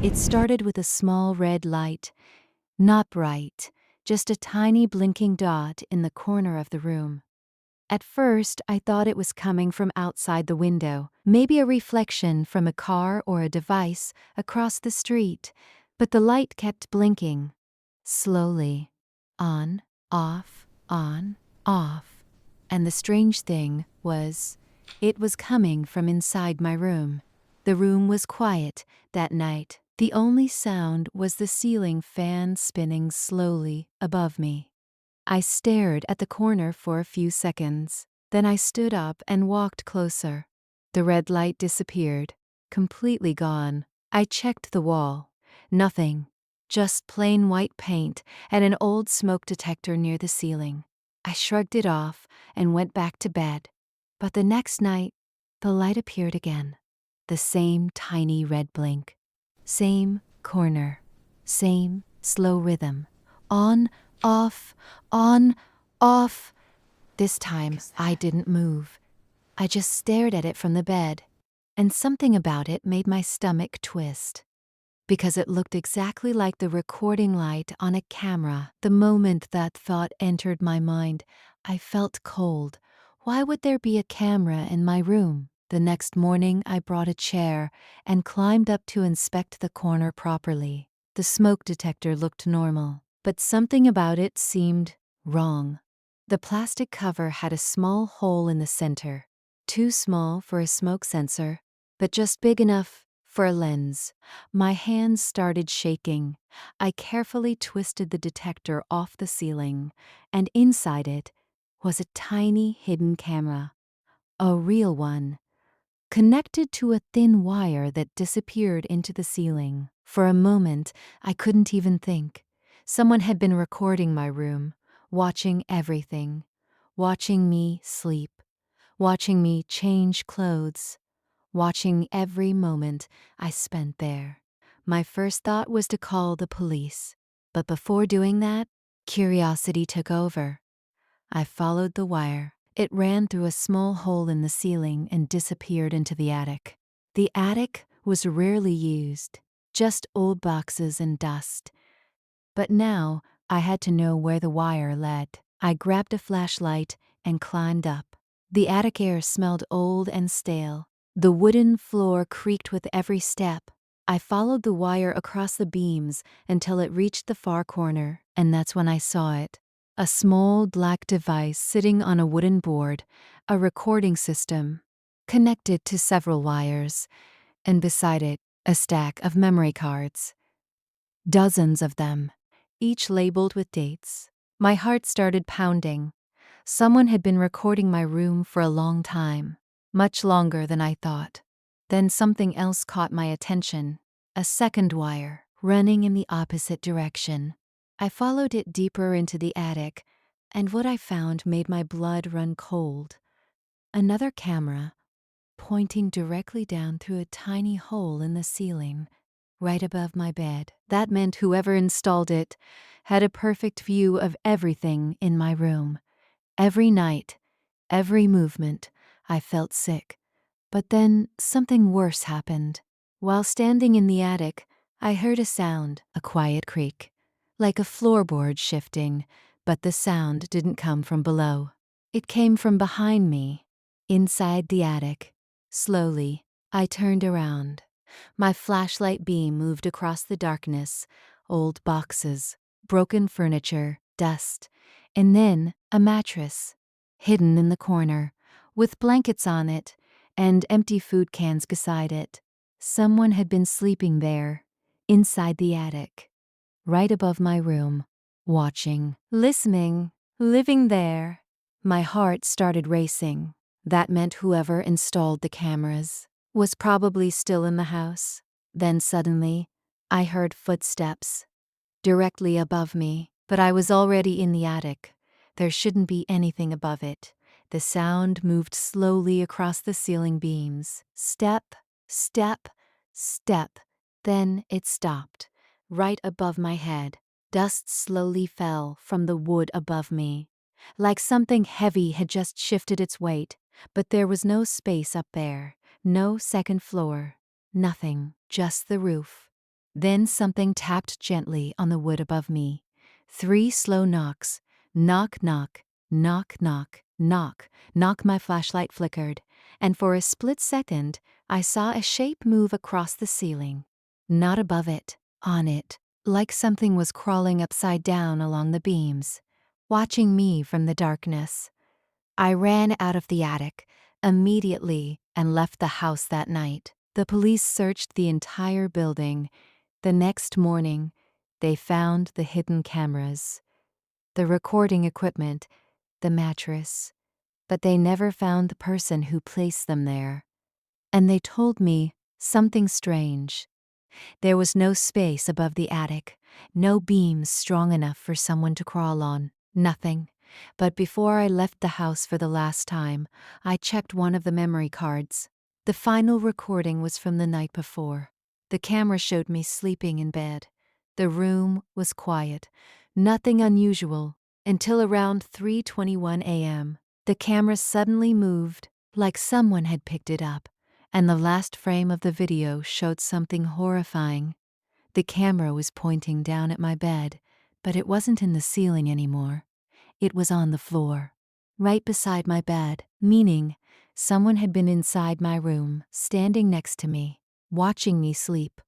It started with a small red light, not bright, just a tiny blinking dot in the corner of the room. At first, I thought it was coming from outside the window, maybe a reflection from a car or a device across the street, but the light kept blinking. Slowly. On, off, on, off. And the strange thing was, it was coming from inside my room. The room was quiet that night. The only sound was the ceiling fan spinning slowly above me. I stared at the corner for a few seconds. Then I stood up and walked closer. The red light disappeared, completely gone. I checked the wall. Nothing. Just plain white paint and an old smoke detector near the ceiling. I shrugged it off and went back to bed. But the next night, the light appeared again. The same tiny red blink. Same corner. Same slow rhythm. On, off, on, off. This time, I didn't move. I just stared at it from the bed. And something about it made my stomach twist. Because it looked exactly like the recording light on a camera. The moment that thought entered my mind, I felt cold. Why would there be a camera in my room? The next morning, I brought a chair and climbed up to inspect the corner properly. The smoke detector looked normal, but something about it seemed wrong. The plastic cover had a small hole in the center, too small for a smoke sensor, but just big enough for a lens. My hands started shaking. I carefully twisted the detector off the ceiling, and inside it was a tiny hidden camera. A real one, connected to a thin wire that disappeared into the ceiling. For a moment, I couldn't even think. Someone had been recording my room, watching everything, watching me sleep, watching me change clothes, watching every moment I spent there. My first thought was to call the police, but before doing that, curiosity took over. I followed the wire. It ran through a small hole in the ceiling and disappeared into the attic. The attic was rarely used, just old boxes and dust. But now I had to know where the wire led. I grabbed a flashlight and climbed up. The attic air smelled old and stale. The wooden floor creaked with every step. I followed the wire across the beams until it reached the far corner, and that's when I saw it. A small black device sitting on a wooden board, a recording system, connected to several wires, and beside it, a stack of memory cards. Dozens of them, each labeled with dates. My heart started pounding. Someone had been recording my room for a long time, much longer than I thought. Then something else caught my attention, a second wire, running in the opposite direction. I followed it deeper into the attic, and what I found made my blood run cold. Another camera, pointing directly down through a tiny hole in the ceiling, right above my bed. That meant whoever installed it had a perfect view of everything in my room. Every night, every movement, I felt sick. But then something worse happened. While standing in the attic, I heard a sound, a quiet creak, like a floorboard shifting, but the sound didn't come from below. It came from behind me, inside the attic. Slowly, I turned around. My flashlight beam moved across the darkness, old boxes, broken furniture, dust, and then a mattress, hidden in the corner, with blankets on it and empty food cans beside it. Someone had been sleeping there, inside the attic, right above my room, watching, listening, living there. My heart started racing. That meant whoever installed the cameras was probably still in the house. Then suddenly, I heard footsteps directly above me, but I was already in the attic. There shouldn't be anything above it. The sound moved slowly across the ceiling beams. Step, step, step. Then it stopped, right above my head. Dust slowly fell from the wood above me, like something heavy had just shifted its weight, but there was no space up there, no second floor, nothing, just the roof. Then something tapped gently on the wood above me. 3 slow knocks. Knock, knock, knock, knock, knock, knock. My flashlight flickered, and for a split second, I saw a shape move across the ceiling. Not above it, on it, like something was crawling upside down along the beams, watching me from the darkness. I ran out of the attic immediately and left the house that night. The police searched the entire building. The next morning, they found the hidden cameras, the recording equipment, the mattress, but they never found the person who placed them there. And they told me something strange. There was no space above the attic, no beams strong enough for someone to crawl on, nothing. But before I left the house for the last time, I checked one of the memory cards. The final recording was from the night before. The camera showed me sleeping in bed. The room was quiet, nothing unusual, until around 3:21 a.m. The camera suddenly moved, like someone had picked it up, and the last frame of the video showed something horrifying. The camera was pointing down at my bed, but it wasn't in the ceiling anymore. It was on the floor, right beside my bed, meaning someone had been inside my room, standing next to me, watching me sleep.